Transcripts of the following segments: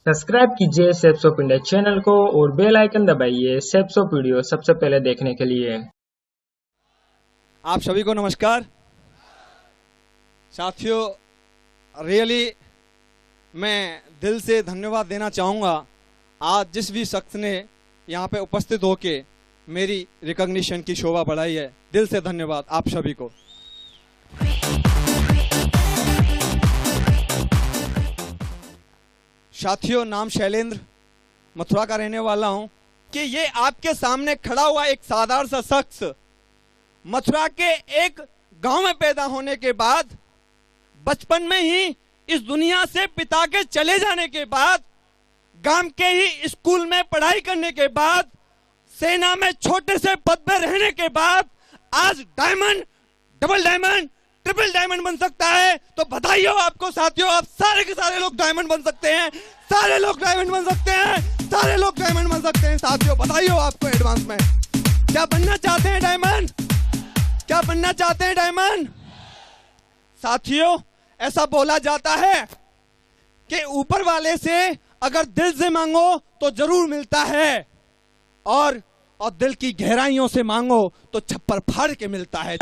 Subscribe कीजिए ceps of India channel को और बेल आइकन दबाइए सेप्स ऑफ वीडियो सबसे पहले देखने के लिए। आप सभी को नमस्कार साथियों। रियली मैं दिल से धन्यवाद देना चाहूँगा आज जिस भी शख्स ने यहाँ पे उपस्थित होके मेरी रिकॉग्निशन की शोभा बढ़ाई है। दिल से धन्यवाद आप सभी को। साथियों, नाम शैलेंद्र, मथुरा का रहने वाला हूं। कि ये आपके सामने खड़ा हुआ एक साधारण सा शख्स मथुरा के एक गांव में पैदा होने के बाद, बचपन में ही इस दुनिया से पिता के चले जाने के बाद, गांव के ही स्कूल में पढ़ाई करने के बाद, सेना में छोटे से पद पर रहने के बाद आज diamond, double diamond, triple diamond बन सकता है। तो बधाई हो आपको साथियों, आप सारे के सारे लोग डायमंड बन सकते हैं, सारे लोग डायमंड बन सकते हैं, सारे लोग डायमंड बन सकते हैं साथियों। बधाई हो आपको एडवांस में। क्या बनना चाहते हैं डायमंड? क्या बनना चाहते हैं डायमंड? साथियों, ऐसा बोला जाता है कि ऊपर वाले से अगर दिल से मांगो तो जरूर मिलता है, और दिल की गहराइयों से मांगो तो छप्पर फाड़ के मिलता है।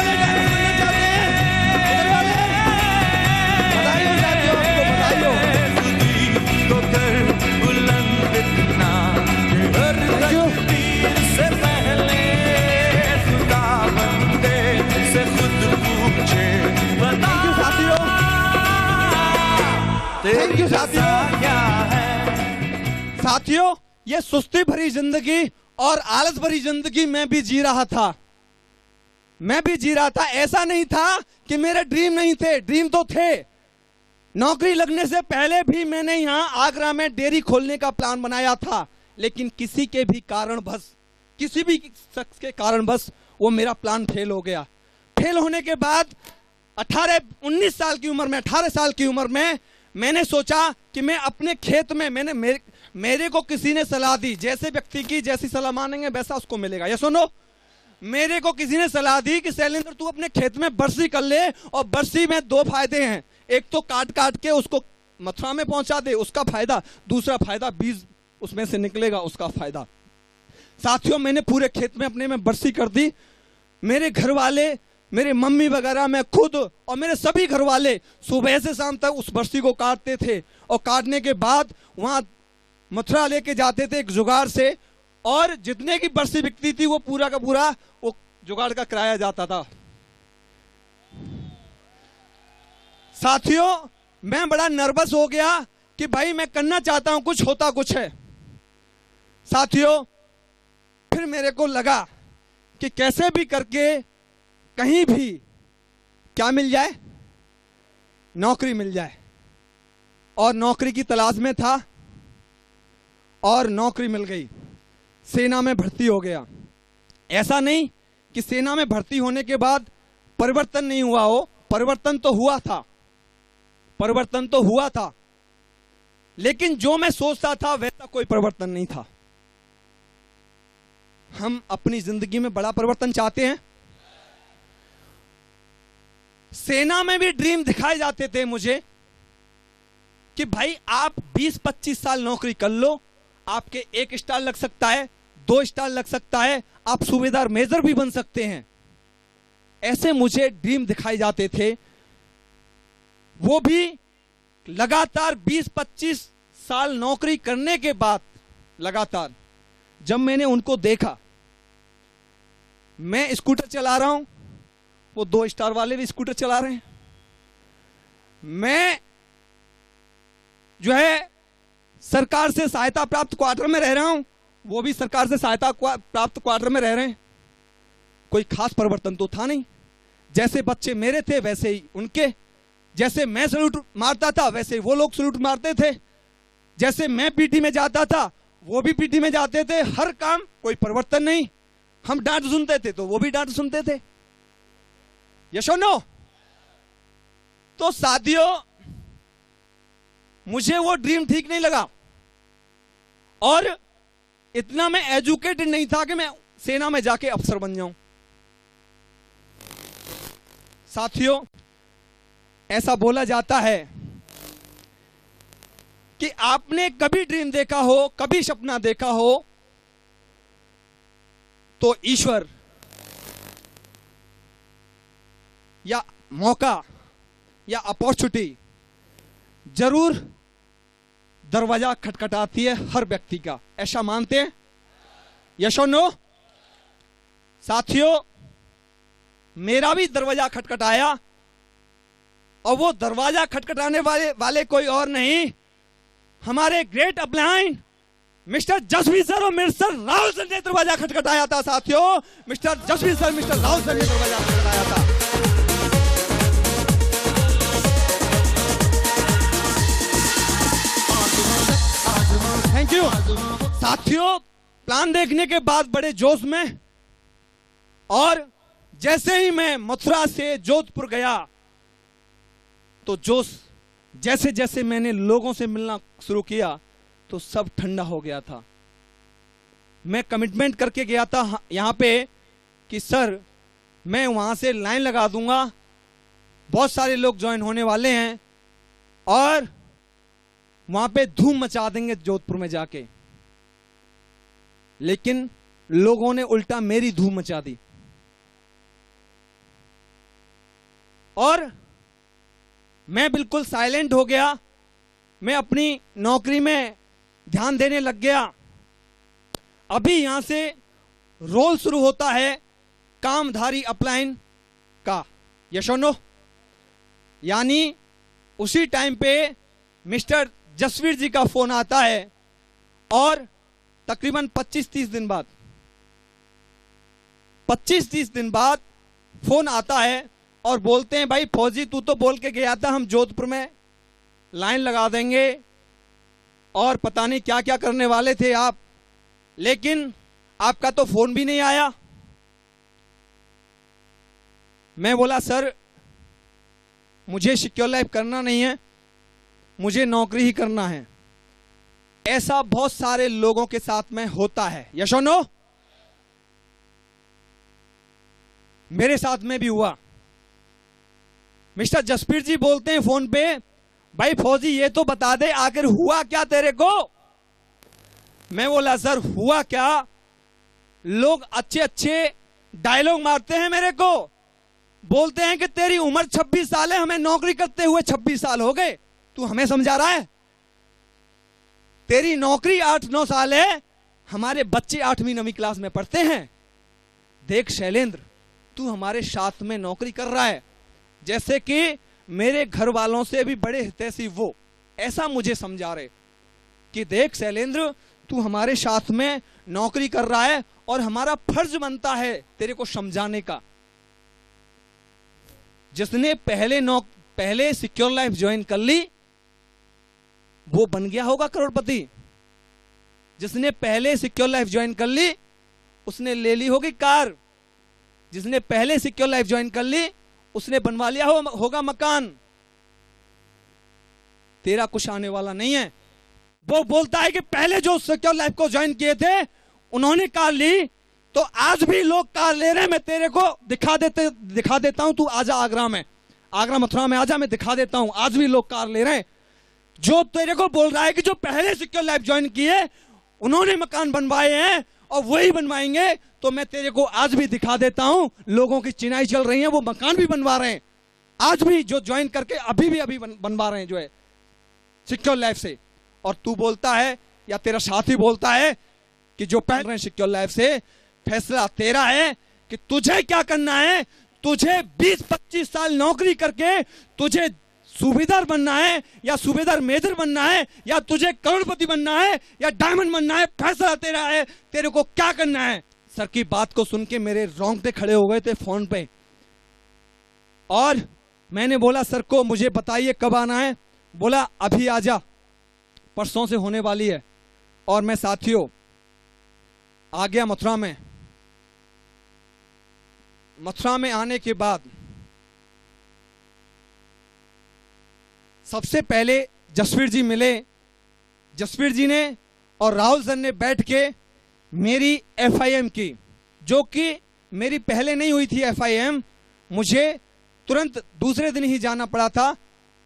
थैंक यू साथियों, ये सुस्ती भरी जिंदगी और आलस भरी जिंदगी मैं भी जी रहा था। ऐसा नहीं था कि मेरे ड्रीम नहीं थे, ड्रीम तो थे। नौकरी लगने से पहले भी मैंने यहाँ आगरा में डेयरी खोलने का प्लान बनाया था, लेकिन किसी के भी कारणवश, किसी भी शख्स के कारणवश वो मेरा प्लान फेल हो गया। फेल होने के बाद 18 साल की उम्र में मैंने सोचा कि मैं अपने खेत में, मेरे को किसी ने सलाह दी, जैसे व्यक्ति की जैसी सलाह मानेंगे वैसा उसको मिलेगा। ये सुनो, मेरे को किसी ने सलाह दी कि शैलेंद्र तू अपने खेत में बरसी कर ले, और बरसी में 2 फायदे हैं। एक तो काट के उसको मथुरा में पहुंचा दे, उसका फायदा। दूसरा फायदा बीज उसमें से निकलेगा, उसका फायदा। साथियों, मैंने पूरे खेत में अपने में बरसी कर दी। मेरे घर वाले, मेरे मम्मी वगैरह, मैं खुद और मेरे सभी घर वाले सुबह से शाम तक उस बरसी को काटते थे, और काटने के बाद वहां मथुरा लेके जाते थे एक जुगाड़ से, और जितने की बरसी बिकती थी वो पूरा का पूरा वो जुगाड़ का किराया जाता था। साथियों, मैं बड़ा नर्वस हो गया कि भाई मैं करना चाहता हूं कुछ, होता कुछ है। साथियों, फिर मेरे को लगा कि कैसे भी करके कहीं भी क्या मिल जाए, नौकरी मिल जाए। और नौकरी की तलाश में था और नौकरी मिल गई। सेना में भर्ती हो गया। ऐसा नहीं कि सेना में भर्ती होने के बाद परिवर्तन नहीं हुआ हो, परिवर्तन तो हुआ था, लेकिन जो मैं सोचता था वैसा कोई परिवर्तन नहीं था। हम अपनी जिंदगी में बड़ा परिवर्तन चाहते हैं। सेना में भी ड्रीम दिखाए जाते थे मुझे कि भाई आप 20-25 साल नौकरी कर लो, आपके 1 स्टार लग सकता है, 2 स्टार लग सकता है, आप सूबेदार मेजर भी बन सकते हैं। ऐसे मुझे ड्रीम दिखाए जाते थे। वो भी लगातार 20-25 साल नौकरी करने के बाद, लगातार जब मैंने उनको देखा, मैं स्कूटर चला रहा हूं, वो 2 स्टार वाले भी स्कूटर चला रहे हैं, मैं जो है सरकार से सहायता प्राप्त क्वार्टर में रह रहा हूं, वो भी सरकार से सहायता प्राप्त क्वार्टर में रह रहे हैं। कोई खास परिवर्तन तो था नहीं। जैसे बच्चे मेरे थे वैसे ही उनके, जैसे मैं सैल्यूट मारता था वैसे वो लोग सैल्यूट मारते थे, जैसे मैं पीटी में जाता था वो भी पीटी में जाते थे। हर काम, कोई परिवर्तन नहीं। हम डांट सुनते थे तो वो भी डांट सुनते थे। यस और नो? तो साथियों, मुझे वो ड्रीम ठीक नहीं लगा, और इतना मैं एजुकेटेड नहीं था कि मैं सेना में जाके अफसर बन जाऊं। साथियों, ऐसा बोला जाता है कि आपने कभी ड्रीम देखा हो, कभी सपना देखा हो, तो ईश्वर या मौका या अपॉर्चुनिटी जरूर दरवाजा खटखटाती है हर व्यक्ति का। ऐसा मानते हैं? यस और नो? साथियों, मेरा भी दरवाजा खटखटाया, और वो दरवाजा खटखटाने वाले कोई और नहीं, हमारे great upline mister Jasvir sir और मिस्टर राहुल सर ने दरवाजा खटखटाया था। साथियों, mister Jasvir sir, mister Rahul sir ने दरवाजा खटखटाया था। Thank you. साथियों, प्लान देखने के बाद बड़े जोश में, और जैसे ही मैं मथुरा से जोधपुर गया तो जोश, जैसे जैसे मैंने लोगों से मिलना शुरू किया तो सब ठंडा हो गया था। मैं कमिटमेंट करके गया था यहां पे कि सर मैं वहां से लाइन लगा दूंगा, बहुत सारे लोग ज्वाइन होने वाले हैं और वहां पे धूम मचा देंगे जोधपुर में जाके। लेकिन लोगों ने उल्टा मेरी धूम मचा दी, और मैं बिल्कुल साइलेंट हो गया। मैं अपनी नौकरी में ध्यान देने लग गया। अभी यहां से रोल शुरू होता है कामधारी अपलाइन का। यस और नो? यानी उसी टाइम पे मिस्टर जसवीर जी का फोन आता है, और तकरीबन 25-30 दिन बाद 25-30 दिन बाद फोन आता है और बोलते हैं, भाई फौजी तू तो बोल के गया था हम जोधपुर में लाइन लगा देंगे और पता नहीं क्या क्या करने वाले थे आप, लेकिन आपका तो फोन भी नहीं आया। मैं बोला सर मुझे सिक्योर लाइफ करना नहीं है, मुझे नौकरी ही करना है। ऐसा बहुत सारे लोगों के साथ में होता है। यस और नो? मेरे साथ में भी हुआ। मिस्टर जसवीर जी बोलते हैं फोन पे, भाई फौजी ये तो बता दे आखिर हुआ क्या तेरे को। मैं बोला सर हुआ क्या, लोग अच्छे अच्छे डायलॉग मारते हैं मेरे को, बोलते हैं कि तेरी उम्र 26 साल है, हमें नौकरी करते हुए 26 साल हो गए, तू हमें समझा रहा है? तेरी नौकरी 8-9 साल है, हमारे बच्चे 8वीं-9वीं क्लास में पढ़ते हैं। देख शैलेंद्र, तू हमारे साथ में नौकरी कर रहा है, जैसे कि मेरे घर वालों से भी बड़े हितैषी वो, ऐसा मुझे समझा रहे कि देख शैलेंद्र तू हमारे साथ में नौकरी कर रहा है और हमारा फर्ज बनता है तेरे को समझाने का। जिसने पहले सिक्योर लाइफ ज्वाइन कर ली वो बन गया होगा करोड़पति। जिसने पहले सिक्योर लाइफ ज्वाइन कर ली उसने ले ली होगी कार। जिसने पहले सिक्योर लाइफ ज्वाइन कर ली उसने बनवा लिया होगा मकान। तेरा कुछ आने वाला नहीं है। वो बोलता है कि पहले जो सिक्योर लाइफ को ज्वाइन किए थे उन्होंने कार ली, तो आज भी लोग कार ले रहे हैं। मैं तेरे को दिखा देता हूं, तू आजा आगरा में, आगरा मथुरा में आजा, मैं दिखा देता हूं। आज भी लोग कार ले रहे हैं। जो तेरे को बोल रहा है कि जो पहले सिक्योर लाइफ ज्वाइन किए उन्होंने मकान बनवाए हैं और वही बनवाएंगे, तो मैं तेरे को आज भी दिखा देता हूं। लोगों की चिनाई चल रही है, वो मकान भी बनवा रहे हैं आज भी, जो ज्वाइन करके अभी बनवा रहे हैं जो है सिक्योर लाइफ से। और तू बोलता है या तेरा साथी बोलता है कि जो पहन रहे हैं सिक्योर लाइफ से, फैसला तेरा है कि तुझे क्या करना है। तुझे 20-25 साल नौकरी करके तुझे सूबेदार बनना है या सूबेदार मेजर बनना है या तुझे करोड़पति बनना है या डायमंड बनना है, फैसला तेरा है। तेरे को क्या करना है। सर की बात को सुन के मेरे रोंगटे खड़े हो गए थे फोन पे, और मैंने बोला सर को मुझे बताइए कब आना है। बोला अभी आजा, परसों से होने वाली है। और मैं साथियों आ गया मथुरा में। मथुरा में आने के बाद सबसे पहले जसवीर जी मिले। जसवीर जी ने और राहुल सर ने बैठ के मेरी FIM की, जो कि मेरी पहले नहीं हुई थी FIM। मुझे तुरंत दूसरे दिन ही जाना पड़ा था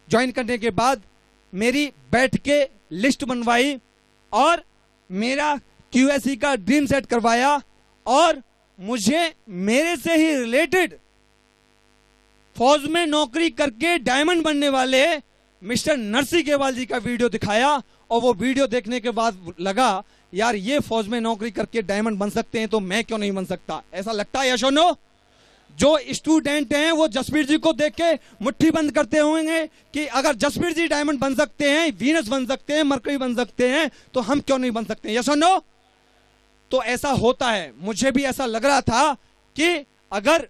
ज्वाइन करने के बाद। मेरी बैठ के लिस्ट बनवाई और मेरा क्यूएससी का ड्रीम सेट करवाया और मुझे मेरे से ही रिलेटेड फौज में नौकरी करके डायमंड बनने वाले मिस्टर नरसी केवाल जी का वीडियो दिखाया। और वो वीडियो देखने के बाद लगा यार ये फौज में नौकरी करके डायमंड बन सकते हैं तो मैं क्यों नहीं बन सकता। ऐसा लगता है यस और नो? जो स्टूडेंट हैं वो जसबीर जी को देख के मुट्ठी बंद करते होंगे कि अगर जसबीर जी डायमंड बन सकते हैं, वीनस बन सकते हैं, मरकरी बन सकते हैं तो हम क्यों नहीं बन सकते। यस और नो? तो ऐसा होता है। मुझे भी ऐसा लग रहा था कि अगर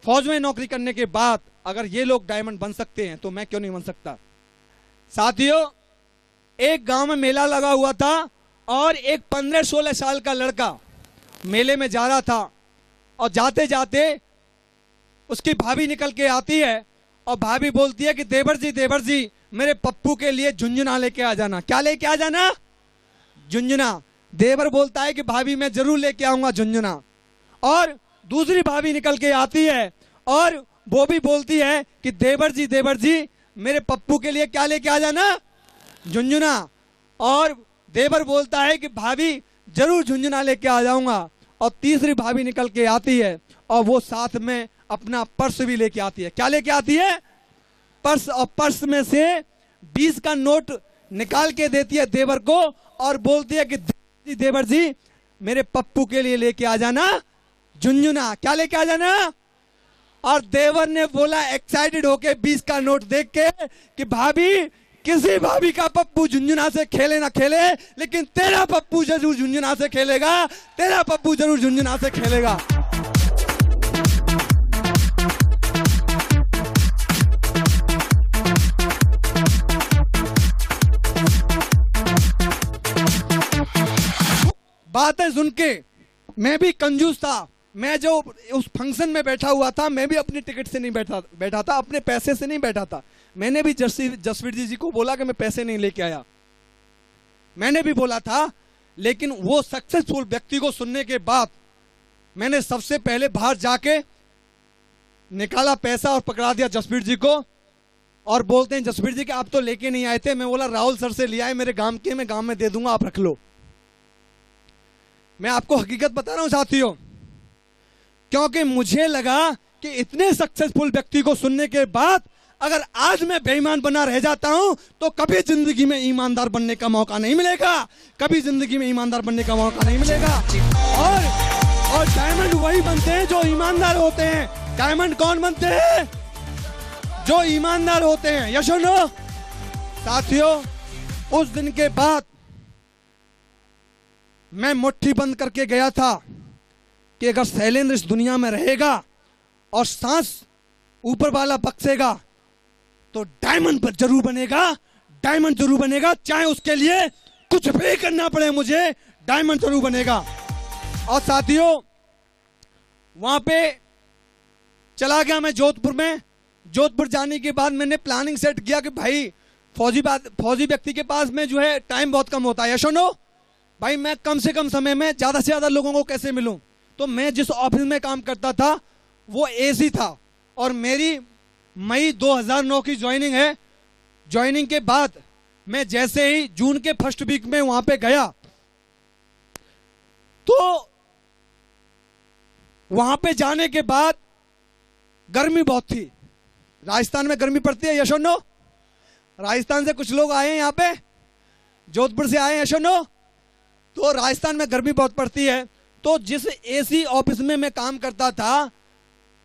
फौज में नौकरी करने के बाद अगर ये लोग डायमंड बन सकते हैं तो मैं क्यों नहीं बन सकता। साथियों, एक गांव में मेला लगा हुआ था और एक 15-16 साल का लड़का मेले में जा रहा था और जाते जाते उसकी भाभी निकल के आती है और भाभी बोलती है कि देवर जी मेरे पप्पू के लिए झुंझुना लेके आ जाना। क्या लेके आ जाना? झुंझुना। देवर बोलता है कि भाभी मैं जरूर लेके आऊंगा झुंझुना। और दूसरी भाभी निकल के आती है और वो भी बोलती है कि देवर जी मेरे पप्पू के लिए क्या लेके आ जाना? झुंझुना। और देवर बोलता है कि भाभी जरूर झुंझुना लेके आ जाऊंगा। और तीसरी भाभी निकल के आती है और वो साथ में अपना पर्स भी लेके आती है। क्या लेके आती है? पर्स। और पर्स में से 20 का नोट निकाल के देती है देवर को और बोलती है कि देवर जी मेरे पप्पू के लिए लेके आ जाना झुंझुना। क्या लेके आ जाना? और देवर ने बोला एक्साइटेड होके 20 का नोट देख के कि भाभी किसी भाभी का पप्पू झुंझुना से खेले ना खेले लेकिन तेरा पप्पू जरूर झुंझुना से खेलेगा, तेरा पप्पू जरूर झुंझुना से खेलेगा। बातें सुन के मैं भी कंजूस था। मैं जो उस फंक्शन में बैठा हुआ था मैं भी अपनी टिकट से नहीं बैठा था, अपने पैसे से नहीं बैठा था। मैंने भी जसवीर जी को बोला कि मैं पैसे नहीं लेके आया, मैंने भी बोला था। लेकिन वो सक्सेसफुल व्यक्ति को सुनने के बाद मैंने सबसे पहले बाहर जाके निकाला पैसा और पकड़ा दिया जसवीर जी को। और बोलते हैं जसवीर जी कि आप तो लेके नहीं आए थे। मैं बोला राहुल सर से लिया है, मेरे गांव के, मैं गांव में दे दूंगा, आप रख लो। मैं आपको हकीकत बता रहा हूं साथियों, क्योंकि मुझे लगा कि इतने सक्सेसफुल व्यक्ति को सुनने के बाद अगर आज मैं बेईमान बना रह जाता हूं तो कभी जिंदगी में ईमानदार बनने का मौका नहीं मिलेगा, कभी जिंदगी में ईमानदार बनने का मौका नहीं मिलेगा। और डायमंड वही बनते हैं जो ईमानदार होते हैं। डायमंड कौन बनते हैं? जो ईमानदार होते हैं। यस और नो? साथियों, उस दिन के बाद मैं मुट्ठी बंद करके गया था कि अगर शैलेंद्र इस दुनिया में रहेगा और सांस ऊपर वाला बख्शेगा तो डायमंड जरूर बनेगा, डायमंड जरूर बनेगा, चाहे उसके लिए कुछ भी करना पड़े मुझे, डायमंड जरूर बनेगा। और साथियों, वहां पे चला गया मैं जोधपुर में। जोधपुर जाने के बाद मैंने प्लानिंग सेट किया कि भाई फौजी व्यक्ति के पास में जो है टाइम बहुत कम होता है। यस और नो? भाई मैं कम से कम समय में ज्यादा से ज्यादा लोगों को कैसे मिलूं। तो मैं जिस ऑफिस में काम करता था वो एसी था और मेरी मई 2009 की ज्वाइनिंग है। ज्वाइनिंग के बाद मैं जैसे ही जून के फर्स्ट वीक में वहां पे गया तो वहां पे जाने के बाद गर्मी बहुत थी। राजस्थान में गर्मी पड़ती है। यस और नो? राजस्थान से कुछ लोग आए हैं यहाँ पे, जोधपुर से आए हैं। यस और नो? तो राजस्थान में गर्मी बहुत पड़ती है। तो जिस एसी ऑफिस में मैं काम करता था,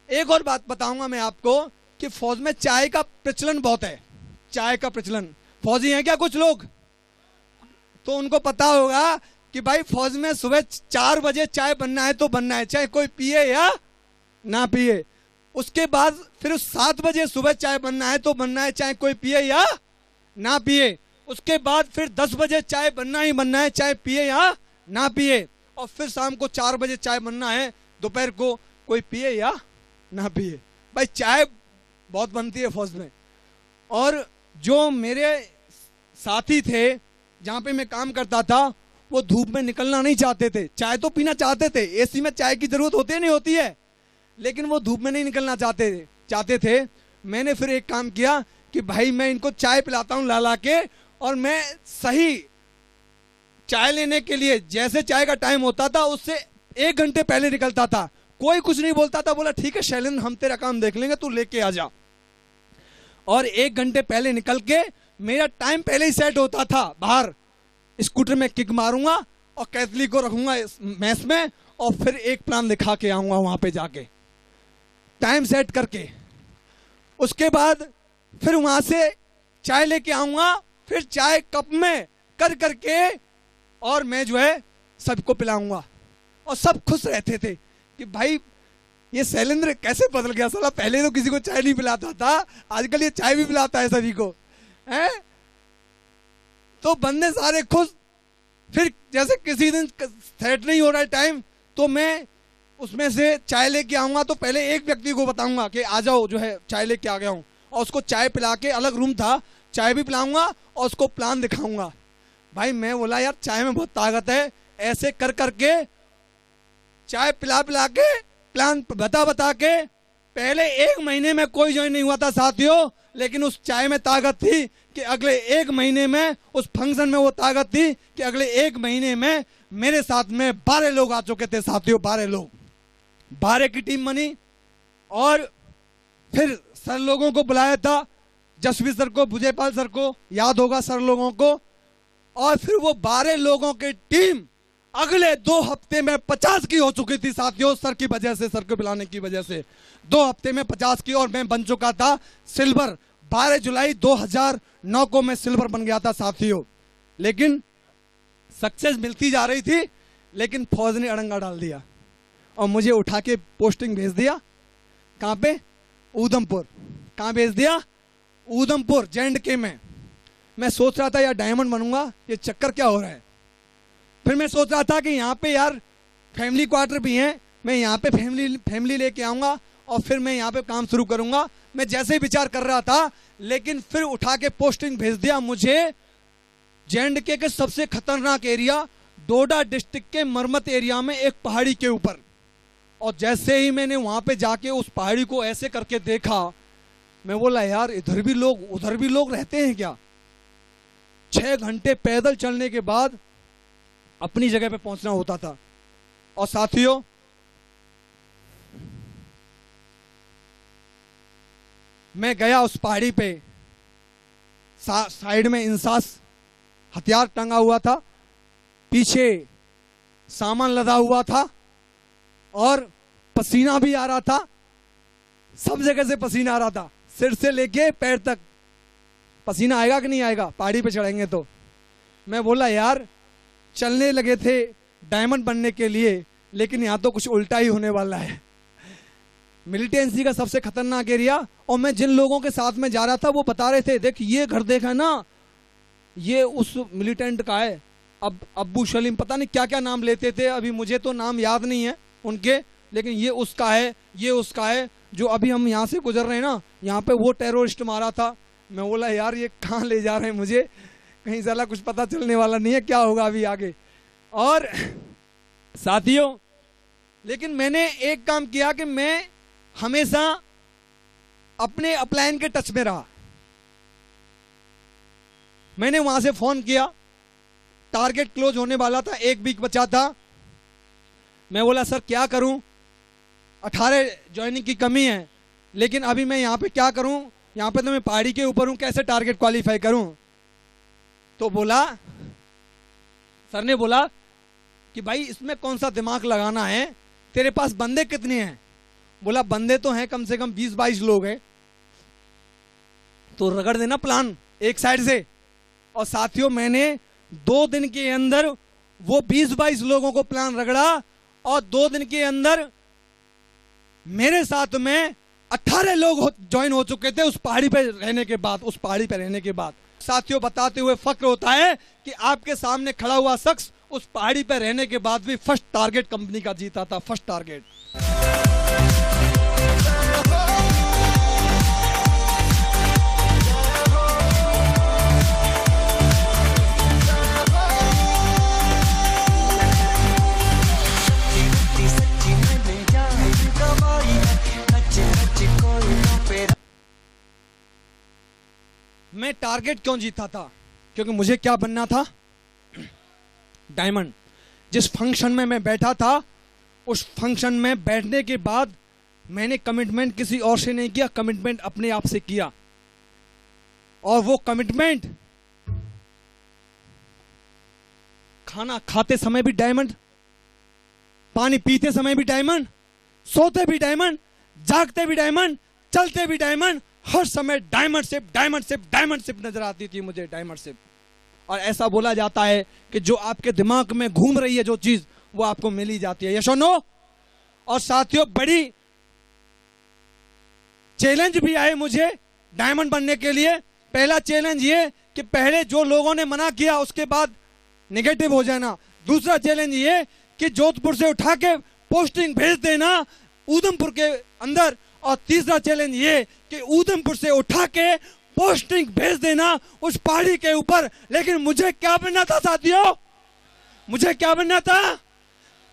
एक और बात बताऊंगा मैं आपको कि फौज में चाय का प्रचलन बहुत है। चाय का प्रचलन, फौजी हैं क्या कुछ लोग? तो उनको पता होगा कि भाई फौज में सुबह 4 बजे चाय बनना है तो बनना है, चाहे कोई पिए या ना पिए। उसके बाद फिर 7 बजे सुबह चाय बनना है तो बनना है, चाहे कोई पिए या ना पिए। उसके बाद फिर 10 बजे चाय बनना ही बनना है, चाहे पिए या ना पिए। और फिर शाम को 4 बजे चाय बनना है, दोपहर को कोई पिए या ना पिए। भाई चाय बहुत बनती है फौज में। और जो मेरे साथी थे जहाँ पे मैं काम करता था वो धूप में निकलना नहीं चाहते थे, चाय तो पीना चाहते थे। एसी में चाय की जरूरत होती नहीं होती है, लेकिन वो धूप में नहीं निकलना चाहते थे। मैंने फिर एक काम किया कि भाई मैं इनको चाय पिलाता हूँ ला ला के, और मैं सही चाय लेने के लिए जैसे चाय का टाइम होता था उससे 1 घंटे पहले निकलता था। कोई कुछ नहीं बोलता था, बोला ठीक है शैलेंद्र हम तेरा काम देख लेंगे, तू लेके आ जा। और 1 घंटे पहले निकल के मेरा टाइम पहले ही सेट होता था। बाहर स्कूटर में किक मारूंगा और कैथली को रखूंगा मैस में, और फिर एक प्लान दिखा के आऊंगा वहां पे जाके टाइम सेट करके। उसके बाद फिर वहां से चाय लेके आऊंगा, फिर चाय कप में कर करके और मैं जो है सबको पिलाऊंगा। और सब खुश रहते थे कि भाई ये शैलेंद्र कैसे बदल गया साला, पहले तो किसी को चाय नहीं पिलाता था, आजकल ये चाय भी पिलाता है सभी को, हैं? तो बंदे सारे खुश। फिर जैसे किसी दिन सेट नहीं हो रहा है टाइम, तो मैं उसमें से चाय लेके आऊंगा, तो पहले एक व्यक्ति को बताऊंगा कि आ जाओ जो है चाय लेके आ गया हूं, और उसको चाय पिला के, अलग रूम था, चाय भी पिलाऊंगा और उसको प्लान दिखाऊंगा। भाई मैं बोला यार चाय में बहुत ताकत है, ऐसे कर करके चाय पिला पिला के प्लान बता बता के पहले 1 महीने में कोई ज्वाइन नहीं हुआ था साथियों, लेकिन उस चाय में ताकत थी कि अगले 1 महीने में, उस फंक्शन में वो ताकत थी कि अगले 1 महीने में मेरे साथ में 12 लोग आ चुके थे साथियों, 12 लोग, 12 की टीम बनी। और फिर सर लोगों को बुलाया था, जसवीर सर को, बुजेपाल सर को, याद होगा सर लोगों को। और फिर वो 12 लोगों की टीम अगले 2 हफ्ते में 50 की हो चुकी थी साथियों, सर की वजह से, सर को बुलाने की वजह से 2 हफ्ते में 50 की। और मैं बन चुका था सिल्वर। 12 जुलाई 2009 को मैं सिल्वर बन गया था साथियों। लेकिन सक्सेस मिलती जा रही थी, लेकिन फौज ने अड़ंगा डाल दिया और मुझे उठा के पोस्टिंग भेज दिया। कहाँ पे? ऊधमपुर। कहाँ भेज दिया? ऊधमपुर J&K में। मैं सोच रहा था यार डायमंड बनूंगा, ये चक्कर क्या हो रहा है। फिर मैं सोच रहा था कि यहाँ पे यार फैमिली क्वार्टर भी हैं, मैं यहाँ पे फैमिली लेके आऊँगा और फिर मैं यहाँ पे काम शुरू करूँगा। मैं जैसे ही विचार कर रहा था, लेकिन फिर उठा के पोस्टिंग भेज दिया मुझे J&K के सबसे खतरनाक एरिया, डोडा डिस्ट्रिक्ट के मरमत एरिया में, एक पहाड़ी के ऊपर। और जैसे ही मैंने वहाँ पे जाके उस पहाड़ी को ऐसे करके देखा, मैं बोला यार इधर भी लोग उधर भी लोग रहते हैं क्या। 6 घंटे पैदल चलने के बाद अपनी जगह पे पहुंचना होता था। और साथियों मैं गया उस पहाड़ी पे, साइड में इंसास हथियार टंगा हुआ था, पीछे सामान लदा हुआ था और पसीना भी आ रहा था, सब जगह से पसीना आ रहा था, सिर से लेके पैर तक पसीना आएगा कि नहीं आएगा पहाड़ी पे चढ़ेंगे तो। मैं बोला यार चलने लगे थे डायमंड बनने के लिए, लेकिन यहाँ तो कुछ उल्टा ही होने वाला है। मिलिटेंसी का सबसे खतरनाक एरिया। और मैं जिन लोगों के साथ में जा रहा था वो बता रहे थे, देख ये घर देखा ना, ये उस मिलिटेंट का है, अब अब्बू सलीम, पता नहीं क्या क्या नाम लेते थे, अभी मुझे तो नाम याद नहीं है उनके, लेकिन ये उसका है, ये उसका है, जो अभी हम यहाँ से गुजर रहे हैं ना, यहाँ पे वो टेररिस्ट मारा था। मैं बोला यार ये कहाँ ले जा रहे हैं मुझे, कहीं साला कुछ पता चलने वाला नहीं है, क्या होगा अभी आगे। और साथियों लेकिन मैंने एक काम किया कि मैं हमेशा अपने अपलाइन के टच में रहा। मैंने वहां से फोन किया, टारगेट क्लोज होने वाला था, 1 वीक बचा था। मैं बोला सर क्या करूं, 18 ज्वाइनिंग की कमी है, लेकिन अभी मैं यहाँ पे क्या करूं, यहाँ पे तो मैं पहाड़ी के ऊपर हूं, कैसे टारगेट क्वालिफाई करूं। तो बोला, सर ने बोला कि भाई इसमें कौन सा दिमाग लगाना है, तेरे पास बंदे कितने हैं। बोला बंदे तो हैं कम से कम 20-22 लोग हैं, तो रगड़ देना प्लान एक साइड से। और साथियों मैंने 2 दिन के अंदर वो 20-22 लोगों को प्लान रगड़ा, और 2 दिन के अंदर मेरे साथ में 18 लोग ज्वाइन हो चुके थे उस पहाड़ी पे रहने के बाद, उस पहाड़ी पे रहने के बाद। साथियों बताते हुए फक्र होता है कि आपके सामने खड़ा हुआ शख्स उस पहाड़ी पे रहने के बाद भी फर्स्ट टारगेट कंपनी का जीता था, फर्स्ट टारगेट। मैं टारगेट क्यों जीता था? क्योंकि मुझे क्या बनना था? डायमंड। जिस फंक्शन में मैं बैठा था, उस फंक्शन में बैठने के बाद मैंने कमिटमेंट किसी और से नहीं किया, कमिटमेंट अपने आप से किया। और वो कमिटमेंट, खाना खाते समय भी डायमंड, पानी पीते समय भी डायमंड, सोते भी डायमंड, जागते भी डायमंड, चलते भी डायमंड, हर समय diamond ship, diamond ship, diamond ship नजर आती थी मुझे, डायमंड शिप। और ऐसा बोला जाता है कि जो आपके दिमाग में घूम रही है जो चीज, वो आपको मिल ही जाती है। यस और नो? और साथियों, बड़ी चैलेंज भी आए मुझे डायमंड बनने के लिए। पहला चैलेंज ये कि पहले जो लोगों ने मना किया उसके बाद नेगेटिव हो जाना। दूसरा चैलेंज ये कि जोधपुर से उठा के पोस्टिंग भेज देना उधमपुर के अंदर। और तीसरा चैलेंज ये कि उधमपुर से उठा के पोस्टिंग भेज देना उस पहाड़ी के ऊपर। लेकिन मुझे क्या बनना था साथियों? मुझे क्या बनना था?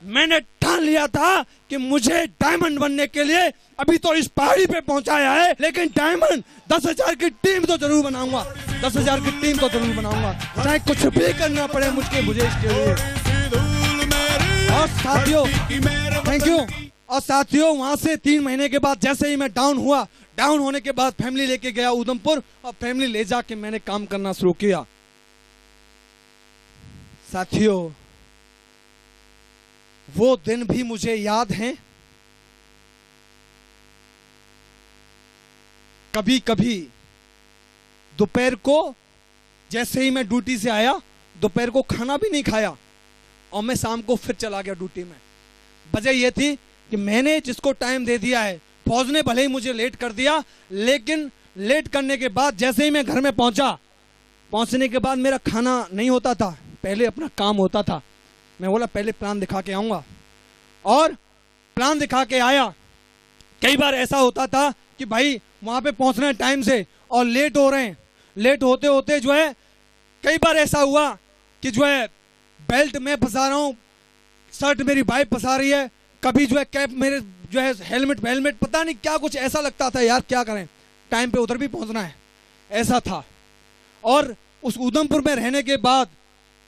मैंने ठान लिया था कि मुझे डायमंड बनने के लिए अभी तो इस पहाड़ी पे पहुंचाया है, लेकिन डायमंड 10,000 की टीम तो जरूर बनाऊंगा। 10,000 की टीम तो जरूर बनाऊंगा, चाहे कुछ भी करना पड़े मुझे इसके लिए। और साथियों, थैंक यू। और साथियों, वहां से 3 महीने के बाद जैसे ही मैं डाउन हुआ, डाउन होने के बाद फैमिली लेके गया उधमपुर, और फैमिली ले जाके मैंने काम करना शुरू किया। साथियों, वो दिन भी मुझे याद हैं। कभी कभी दोपहर को जैसे ही मैं ड्यूटी से आया, दोपहर को खाना भी नहीं खाया और मैं शाम को फिर चला गया ड्यूटी में। वजह यह थी कि मैंने जिसको टाइम दे दिया है, फौज ने भले ही मुझे लेट कर दिया, लेकिन लेट करने के बाद जैसे ही मैं घर में पहुंचा, पहुंचने के बाद मेरा खाना नहीं होता था, पहले अपना काम होता था। मैं बोला पहले प्लान दिखा के आऊंगा, और प्लान दिखा के आया। कई बार ऐसा होता था कि भाई वहां पे पहुंचना है टाइम से और लेट हो रहे हैं। लेट होते होते जो है कई बार ऐसा हुआ कि जो है बेल्ट में फंसा रहा हूं, शर्ट मेरी वाइफ फंसा रही है, कभी जो है कैप मेरे जो है हेलमेट पता नहीं क्या, कुछ ऐसा लगता था यार क्या करें, टाइम पे उधर भी पहुंचना है, ऐसा था। और उस उधमपुर में रहने के बाद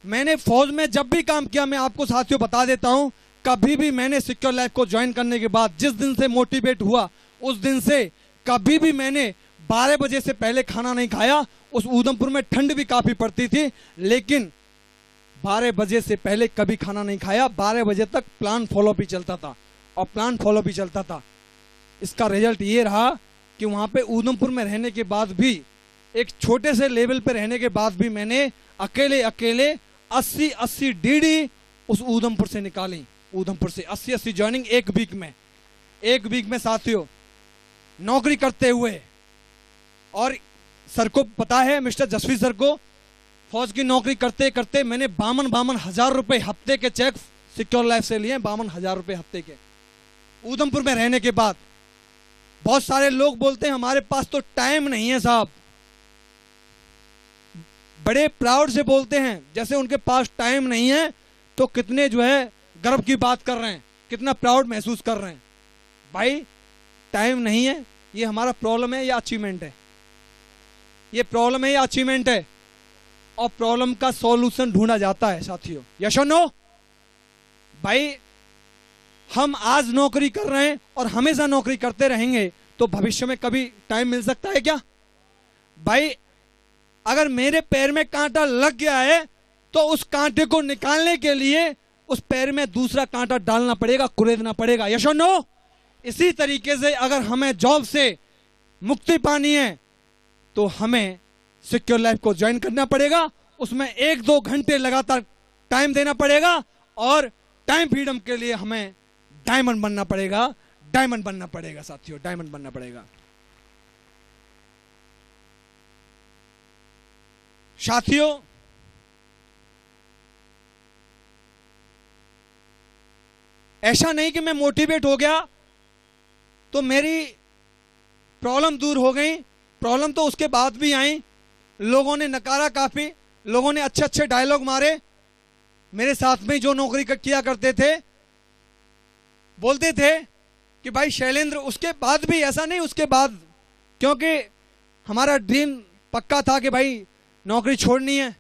मैंने फौज में जब भी काम किया, मैं आपको साथियों बता देता हूं, कभी भी मैंने सिक्योर लाइफ को ज्वाइन करने के बाद जिस दिन से मोटिवेट हुआ, उस दिन से कभी भी मैंने 12 बजे से पहले खाना नहीं खाया। उस उधमपुर में ठंड भी काफी पड़ती थी, लेकिन 12 बजे से पहले कभी खाना नहीं खाया। 12 बजे तक प्लान फॉलो भी चलता था, और प्लान फॉलो भी चलता था। इसका रिजल्ट ये रहा कि वहां पे उधमपुर में रहने के बाद भी, एक छोटे से लेवल पे रहने के बाद भी, मैंने अकेले 80 डीडी उस उधमपुर से निकाली। उधमपुर से 80 ज्वाइनिंग एक वीक में साथियों, नौकरी करते हुए। और सर को पता है, मिस्टर जसवीर सर को, फौज की नौकरी करते करते मैंने 52 हजार रुपए हफ्ते के चेक सिक्योर लाइफ से लिए। 52 हजार रुपए हफ्ते के, उधमपुर में रहने के बाद। बहुत सारे लोग बोलते हैं हमारे पास तो टाइम नहीं है साहब, बड़े प्राउड से बोलते हैं जैसे उनके पास टाइम नहीं है, तो कितने जो है गर्व की बात कर रहे हैं, कितना प्राउड महसूस कर रहे हैं। भाई टाइम नहीं है, ये हमारा प्रॉब्लम है या अचीवमेंट है? ये प्रॉब्लम है या अचीवमेंट है? और प्रॉब्लम का सॉल्यूशन ढूंढा जाता है साथियों। यस और नो? भाई हम आज नौकरी कर रहे हैं और हमेशा नौकरी करते रहेंगे, तो भविष्य में कभी टाइम मिल सकता है क्या? भाई अगर मेरे पैर में कांटा लग गया है, तो उस कांटे को निकालने के लिए उस पैर में दूसरा कांटा डालना पड़ेगा, कुरेदना पड़ेगा। यस और नो? इसी तरीके से अगर हमें जॉब से मुक्ति पानी है, तो हमें सिक्योर लाइफ को ज्वाइन करना पड़ेगा, उसमें 1-2 घंटे लगातार टाइम देना पड़ेगा, और टाइम फ्रीडम के लिए हमें डायमंड बनना पड़ेगा। डायमंड बनना पड़ेगा साथियों, डायमंड बनना पड़ेगा। साथियों, ऐसा नहीं कि मैं मोटिवेट हो गया तो मेरी प्रॉब्लम दूर हो गई। प्रॉब्लम तो उसके बाद भी आई, लोगों ने नकारा काफी, लोगों ने अच्छे अच्छे डायलॉग मारे। मेरे साथ में जो नौकरी किया करते थे बोलते थे कि भाई शैलेंद्र, उसके बाद भी ऐसा नहीं, उसके बाद, क्योंकि हमारा ड्रीम पक्का था कि भाई नौकरी छोड़नी है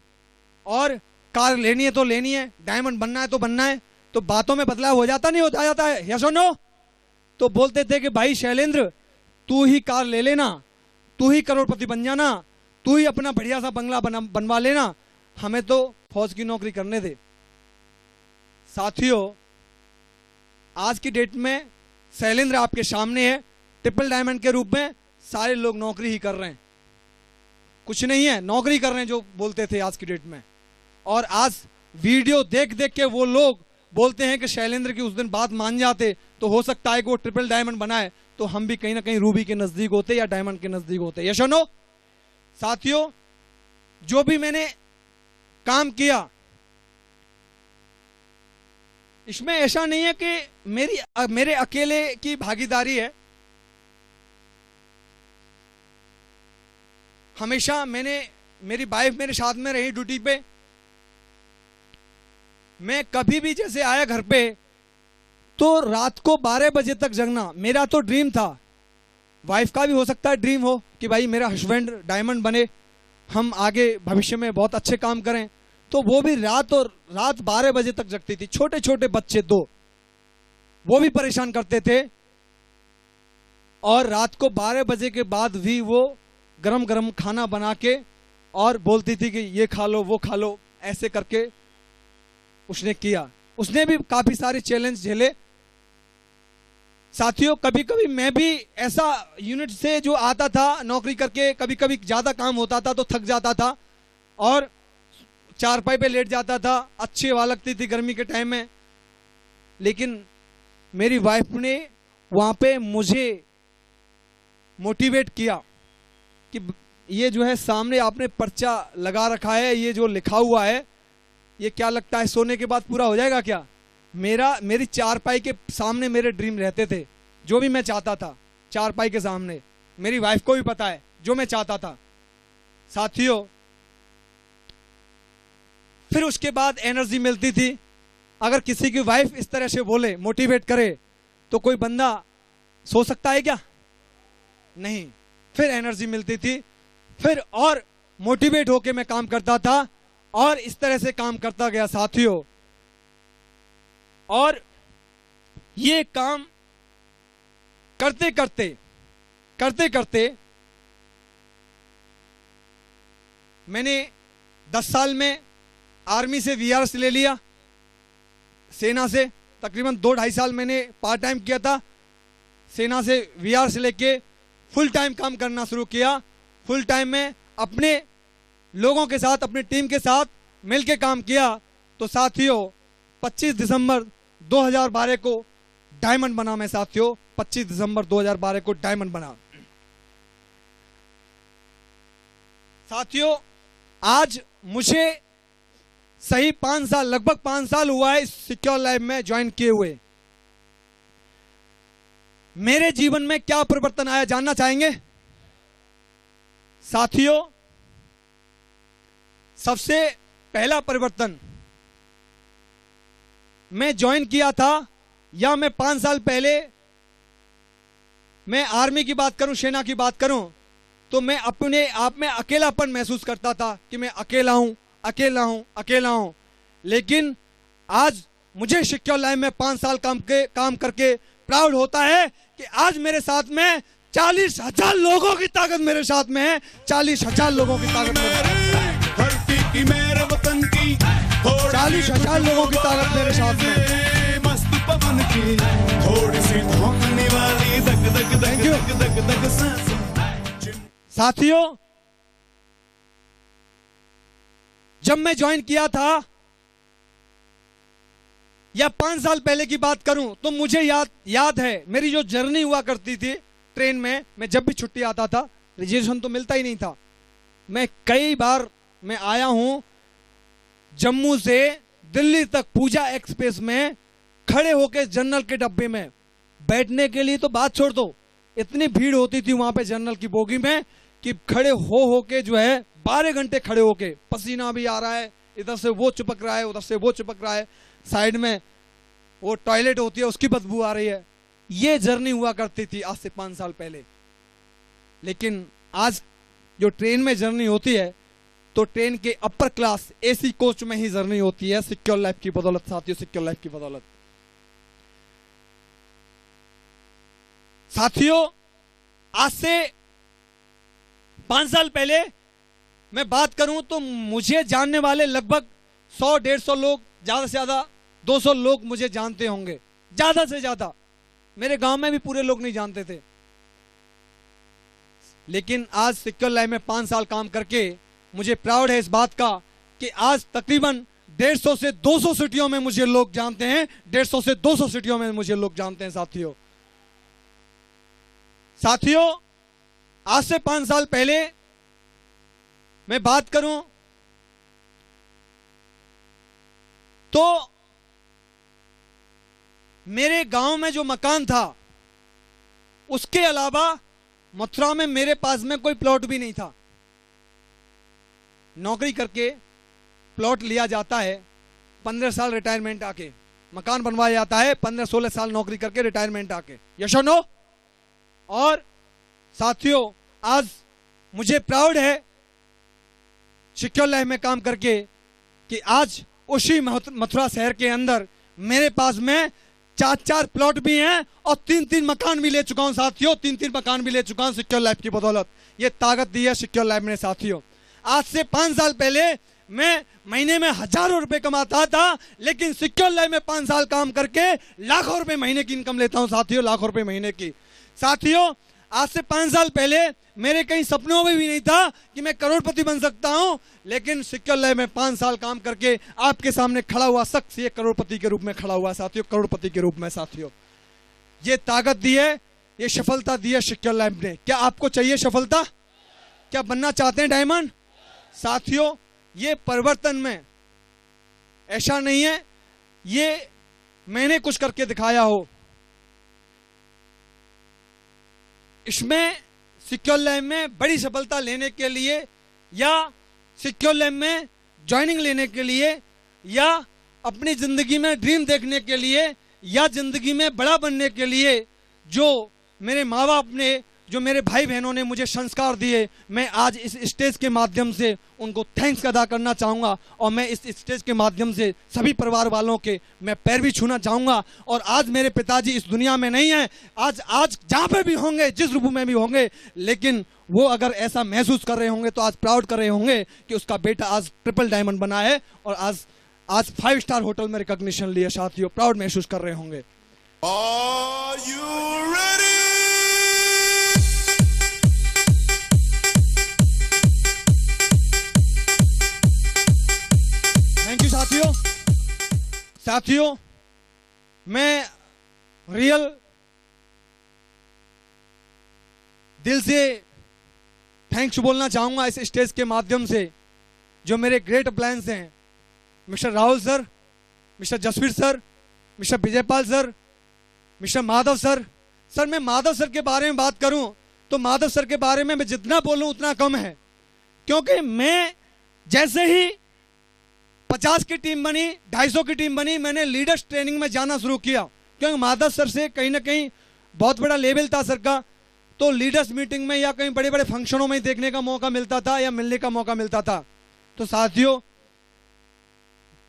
और कार लेनी है तो लेनी है, डायमंड बनना है तो बनना है, तो बातों में बदलाव हो जाता नहीं होता जाता है, यस और नो? तो बोलते थे कि भाई शैलेंद्र तू ही कार ले लेना, तू ही करोड़पति बन जाना, तू ही अपना बढ़िया सा बंगला बनवा लेना, हमें तो फौज की नौकरी करने दे। साथियों, आज की डेट में शैलेंद्र आपके सामने है, ट्रिपल डायमंड के रूप में सारे लोग नौकरी ही कर रहे हैं, कुछ नहीं है, नौकरी कर रहे हैं जो बोलते थे आज की डेट में। और आज वीडियो देख देख के वो लोग बोलते हैं कि शैलेंद्र की उस दिन बात मान जाते तो हो सकता है कि वो ट्रिपल डायमंड बनाए तो हम भी कहीं ना कहीं रूबी के नजदीक होते या डायमंड के नजदीक होते, यस और नो? साथियों, जो भी मैंने काम किया इसमें ऐसा नहीं है कि मेरे अकेले की भागीदारी है। हमेशा मेरी वाइफ मेरे साथ में रही ड्यूटी पे। मैं कभी भी जैसे आया घर पे तो रात को 12 बजे तक जगना मेरा तो ड्रीम था, वाइफ का भी हो सकता है ड्रीम हो कि भाई मेरा हस्बैंड डायमंड बने, हम आगे भविष्य में बहुत अच्छे काम करें, तो वो भी रात 12 बजे तक जगती थी। छोटे छोटे बच्चे दो, वो भी परेशान करते थे और रात को 12 बजे के बाद भी वो गरम गरम खाना बना के और बोलती थी कि ये खा लो वो खा लो, ऐसे करके उसने किया। उसने भी काफी सारे चैलेंज झेले। साथियों, कभी कभी मैं भी ऐसा यूनिट से जो आता था नौकरी करके, कभी कभी ज्यादा काम होता था तो थक जाता था और चारपाई पे लेट जाता था, अच्छी हवा लगती थी गर्मी के टाइम में, लेकिन मेरी वाइफ ने वहां पे मुझे मोटिवेट किया कि ये जो है सामने आपने पर्चा लगा रखा है, ये जो लिखा हुआ है ये क्या लगता है सोने के बाद पूरा हो जाएगा क्या? मेरी चारपाई के सामने मेरे ड्रीम रहते थे, जो भी मैं चाहता था चारपाई के सामने, मेरी वाइफ को भी पता है जो मैं चाहता था। साथियों, फिर उसके बाद एनर्जी मिलती थी। अगर किसी की वाइफ इस तरह से बोले, मोटिवेट करे, तो कोई बंदा सो सकता है क्या? नहीं। फिर एनर्जी मिलती थी, फिर और मोटिवेट होके मैं काम करता था और इस तरह से काम करता गया साथियों। और ये काम करते करते मैंने 10 साल में आर्मी से वीआरएस ले लिया, सेना से तकरीबन 2-2.5 साल मैंने पार्ट टाइम किया था, सेना से वीआरएस लेके फुल टाइम काम करना शुरू किया। फुल टाइम में अपने लोगों के साथ, अपनी टीम के साथ मिलके काम किया। तो साथियों, 25 दिसंबर 2012 को डायमंड बना मैं साथियों, 25 दिसंबर 2012 को डायमंड बना। साथियों, आज मुझे सही 5 साल, लगभग 5 साल हुआ है इस सिक्योर लाइफ में ज्वाइन किए हुए। मेरे जीवन में क्या परिवर्तन आया जानना चाहेंगे? साथियों, सबसे पहला परिवर्तन, मैं ज्वाइन किया था या मैं 5 साल पहले मैं आर्मी की बात करूं, सेना की बात करूं, तो मैं अपने आप में अकेलापन महसूस करता था कि मैं अकेला हूं। लेकिन आज मुझे सिक्योर लाइफ में 5 साल काम करके प्राउड होता है कि आज मेरे साथ में 40,000 लोगों की ताकत मेरे साथ में है। 40,000 लोगों की ताकत मेरे वतन की, 40,000 लोगों की ताकत मेरे साथ में। मस्त पवन की थोड़ी सी धोखने वाली दग दग दग सांस। साथियों, जब मैं ज्वाइन किया था या 5 साल पहले की बात करूं तो मुझे याद है मेरी जो जर्नी हुआ करती थी ट्रेन में। मैं जब भी छुट्टी आता था, रिजर्वेशन तो मिलता ही नहीं था, मैं कई बार मैं आया हूं जम्मू से दिल्ली तक पूजा एक्सप्रेस में खड़े होकर जनरल के डब्बे में बैठने के लिए तो बात छोड़ दो, इतनी भीड़ होती थी वहां पे जनरल की बोगी में कि खड़े होके जो है 12 घंटे खड़े होके, पसीना भी आ रहा है, इधर से वो चिपक रहा है, उधर से वो चिपक रहा है, साइड में वो टॉयलेट होती है उसकी बदबू आ रही है। ये जर्नी हुआ करती थी आज से 5 साल पहले। लेकिन आज जो ट्रेन में जर्नी होती है तो ट्रेन के अपर क्लास एसी कोच में ही जर्नी होती है, सिक्योर लाइफ की बदौलत साथियों, सिक्योर लाइफ की बदौलत। साथियों, आज से 5 साल पहले मैं बात करूं तो मुझे जानने वाले लगभग 100-150 लोग, ज्यादा से ज्यादा 200 लोग मुझे जानते होंगे, ज्यादा से ज्यादा। मेरे गांव में भी पूरे लोग नहीं जानते थे। लेकिन आज सिक्योर लाइफ में 5 साल काम करके मुझे प्राउड है इस बात का कि आज तकरीबन 150 से 200 सिटियों में मुझे लोग जानते हैं, 150 से 200 सिटियों में मुझे लोग जानते हैं साथियों। साथियों, आज से 5 साल पहले मैं बात करूं तो मेरे गांव में जो मकान था उसके अलावा मथुरा में मेरे पास में कोई प्लॉट भी नहीं था। नौकरी करके प्लॉट लिया जाता है, 15 साल रिटायरमेंट आके मकान बनवाया जाता है, 15-16 साल नौकरी करके रिटायरमेंट आके, यस और नो। और साथियों, आज मुझे प्राउड है सिक्योर लाइफ में काम करके कि आज उसी मथुरा शहर के अंदर मेरे पास में 4-4 प्लॉट भी हैं और 3-3 मकान भी ले चुका हूं साथियों, 3-3 मकान भी ले चुका हूं सिक्योर लाइफ की बदौलत। ये ताकत दी है सिक्योर लाइफ ने साथियों। आज से 5 साल पहले मैं महीने में हजारों रुपए कमाता था, लेकिन सिक्योर लाइफ में 5 साल काम करके लाखों रुपए महीने की इनकम लेता हूं साथियों, लाखों रुपए महीने की। साथियों, आज से 5 साल पहले मेरे कहीं सपनों में भी नहीं था कि मैं करोड़पति बन सकता हूं, लेकिन सिक्योर लाइफ में 5 साल काम करके आपके सामने खड़ा हुआ शख्स ये करोड़पति के रूप में खड़ा हुआ साथियों, करोड़पति के रूप में साथियों। ये ताकत दी है, ये सफलता दी है सिक्योर लाइफ ने। क्या आपको चाहिए सफलता? क्या बनना चाहते हैं डायमंड? साथियों, ये परिवर्तन में ऐसा नहीं है ये मैंने कुछ करके दिखाया हो, इसमें सिक्योर लाइफ में बड़ी सफलता लेने के लिए या सिक्योर लाइफ में ज्वाइनिंग लेने के लिए या अपनी जिंदगी में ड्रीम देखने के लिए या जिंदगी में बड़ा बनने के लिए जो मेरे माँ बाप ने, जो मेरे भाई बहनों ने मुझे संस्कार दिए, मैं आज इस स्टेज के माध्यम से उनको थैंक्स अदा करना चाहूँगा। और मैं इस स्टेज के माध्यम से सभी परिवार वालों के मैं पैर भी छूना चाहूँगा। और आज मेरे पिताजी इस दुनिया में नहीं है, आज जहाँ पे भी होंगे, जिस रूप में भी होंगे, लेकिन वो अगर ऐसा महसूस कर रहे होंगे तो आज प्राउड कर रहे होंगे कि उसका बेटा आज ट्रिपल डायमंड बना है और आज 5 स्टार होटल में रिकॉग्निशन लिया साथियों, प्राउड महसूस कर रहे होंगे। Are you ready? Thank you साथियों। साथियों, मैं रियल दिल से थैंक्स बोलना चाहूंगा इस स्टेज के माध्यम से जो मेरे ग्रेट प्लान्स हैं, mister Rahul sir, mister Jasvir sir, mister Vijaypal sir, mister Madhav sir. Sir, मैं माधव सर के बारे में बात करूं तो माधव सर के बारे में मैं जितना बोलूं उतना कम है, क्योंकि मैं जैसे ही 50 की टीम बनी, 250 की टीम बनी, मैंने लीडर्स ट्रेनिंग में जाना शुरू किया, क्योंकि माधव सर से कहीं ना कहीं बहुत बड़ा लेवल था सर का, तो लीडर्स मीटिंग में या कहीं बड़े बड़े फंक्शनों में देखने का मौका मिलता था या मिलने का मौका मिलता था। तो साथियों,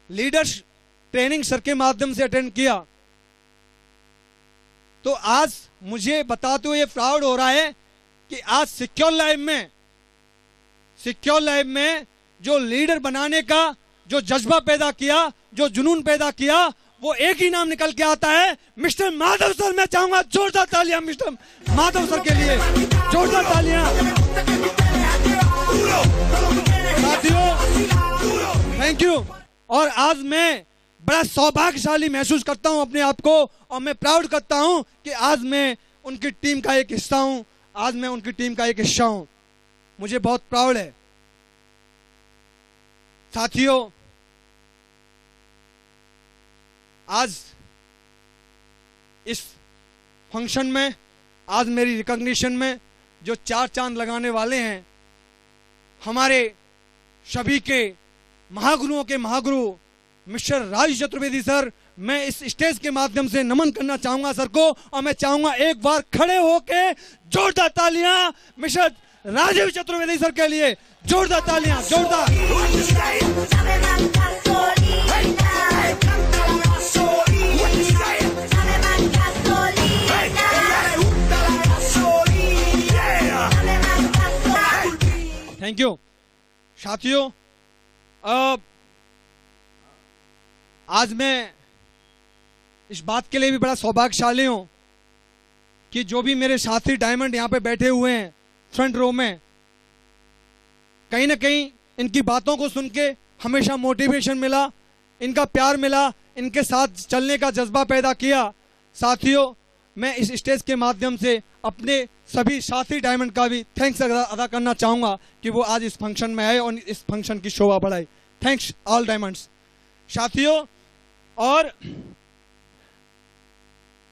लीडर्स ट्रेनिंग सर के माध्यम से अटेंड किया, तो आज मुझे बताते हुए प्राउड हो रहा है कि आज सिक्योर लाइफ में जो लीडर बनाने का जो जज्बा पैदा किया, जो जुनून पैदा किया, वो एक ही नाम निकल के आता है, मिस्टर माधव सर। मैं चाहूंगा जोरदार तालियां मिस्टर माधव सर के लिए, जोरदार तालियां साथियों, थैंक यू। और आज मैं बड़ा सौभाग्यशाली महसूस करता हूं अपने आप को और मैं प्राउड करता हूं कि आज मैं उनकी टीम का एक हिस्सा हूं, आज मैं उनकी टीम का एक हिस्सा हूं, मुझे बहुत प्राउड है। साथियों, आज इस फंक्शन में, आज मेरी रिकॉग्निशन में जो 4 चांद लगाने वाले हैं, हमारे सभी के महागुरुओं के महागुरु मिस्टर राज चतुर्वेदी सर, मैं इस स्टेज के माध्यम से नमन करना चाहूंगा सर को, और मैं चाहूंगा एक बार खड़े होके जोरदार तालियां मिस्टर राजीव चतुर्वेदी सर के लिए जोरदार तालियां, जोरदार। थैंक यू साथियों। आज मैं इस बात के लिए भी बड़ा सौभाग्यशाली हूं कि जो भी मेरे साथी डायमंड यहां पे बैठे हुए हैं फ्रंट रो में, कहीं ना कहीं इनकी बातों को सुन के हमेशा मोटिवेशन मिला, इनका प्यार मिला, इनके साथ चलने का जज्बा पैदा किया। साथियों, मैं इस स्टेज के माध्यम से अपने सभी साथी डायमंड का भी थैंक्स अदा करना चाहूंगा कि वो आज इस फंक्शन में आए और इस फंक्शन की शोभा बढ़ाई। Thanks all diamonds.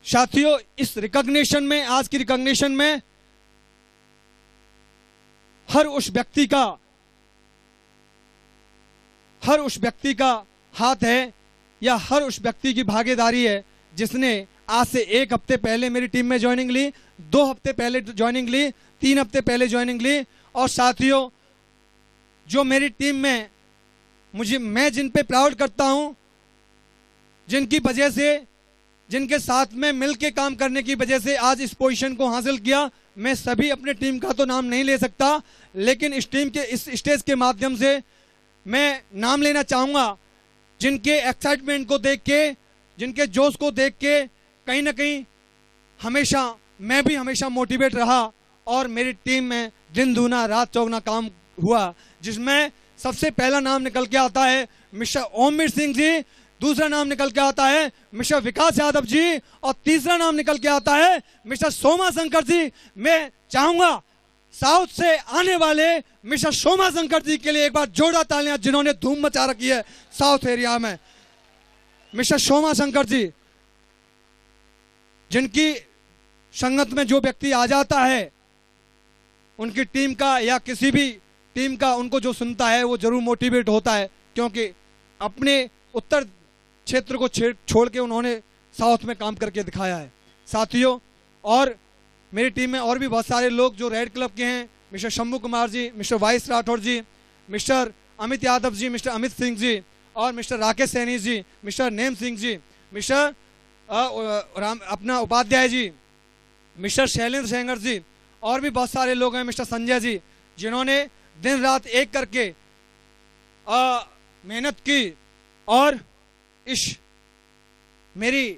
साथियों, इस रिकॉग्निशन में, आज की रिकॉग्निशन में हर उस व्यक्ति का हाथ है या हर उस व्यक्ति की भागीदारी है जिसने आज से 1 हफ्ते पहले मेरी टीम में ज्वाइनिंग ली, 2 हफ्ते पहले ज्वाइनिंग ली, 3 हफ्ते पहले ज्वाइनिंग ली। और साथियों, जो मेरी टीम में मैं जिन पे प्राउड करता हूं, जिनकी वजह से, जिनके साथ में मिलके काम करने की वजह से आज इस पोजीशन को हासिल किया, मैं सभी अपने टीम का तो नाम नहीं ले सकता, लेकिन इस टीम के इस स्टेज के माध्यम से मैं नाम लेना चाहूंगा जिनके एक्साइटमेंट को देख के, जिनके जोश को देख के कहीं ना कहीं मैं भी हमेशा मोटिवेट रहा और मेरी टीम में दिन दूना रात चौगुना काम हुआ, जिसमें सबसे पहला नाम निकल के आता है मिस्टर ओमवीर सिंह जी, दूसरा नाम निकल के आता है मिस्टर विकास यादव जी और तीसरा नाम निकल के आता है मिस्टर सोमा शंकर जी। मैं चाहूंगा साउथ से आने वाले मिस्टर सोमा शंकर जी के लिए एक बार जोरदार तालियां, जिन्होंने धूम मचा रखी है साउथ एरिया में। मिस्टर सोमा शंकर जी, जिनकी संगत में जो व्यक्ति आ जाता है, उनकी टीम का या किसी भी टीम का उनको जो सुनता है वो जरूर मोटिवेट होता है, क्योंकि अपने उत्तर क्षेत्र को छोड़ के उन्होंने साउथ में काम करके दिखाया है। साथियों, और मेरी टीम में और भी बहुत सारे लोग जो रेड क्लब के हैं, mister Shambhu Kumar ji, mister vice Rathore जी, मिस्टर अमित यादव जी, मिस्टर अमित सिंह जी और mister Rakesh Saini ji, mister name Singh ji, mister अपना उपाध्याय जी, मिस्टर शैलेंद्र सेंगर जी और भी बहुत सारे लोग हैं, मिस्टर संजय जी, जिन्होंने दिन रात एक करके मेहनत की और इस मेरी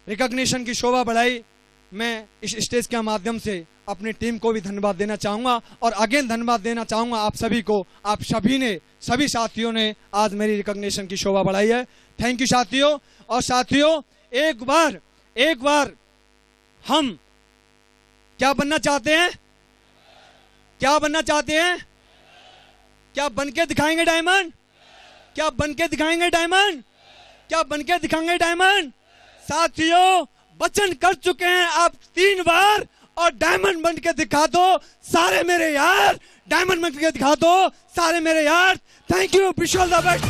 रिकॉग्निशन की शोभा बढ़ाई। मैं इस स्टेज के माध्यम से अपनी टीम को भी धन्यवाद देना चाहूंगा और अगेन धन्यवाद देना चाहूंगा आप सभी को। आप सभी ने, सभी साथियों ने आज मेरी रिकॉग्निशन की शोभा बढ़ाई है। थैंक यू साथियों। और साथियों, एक बार हम क्या बनना चाहते हैं? क्या बनना चाहते हैं? क्या बनके दिखाएंगे डायमंड? क्या बनके दिखाएंगे डायमंड? क्या बनके दिखाएंगे डायमंड? साथियों, वचन कर चुके हैं आप 3 बार और डायमंड बन के दिखा दो सारे मेरे यार, डायमंड बन के दिखा दो सारे मेरे यार। Thank you, wish all the best.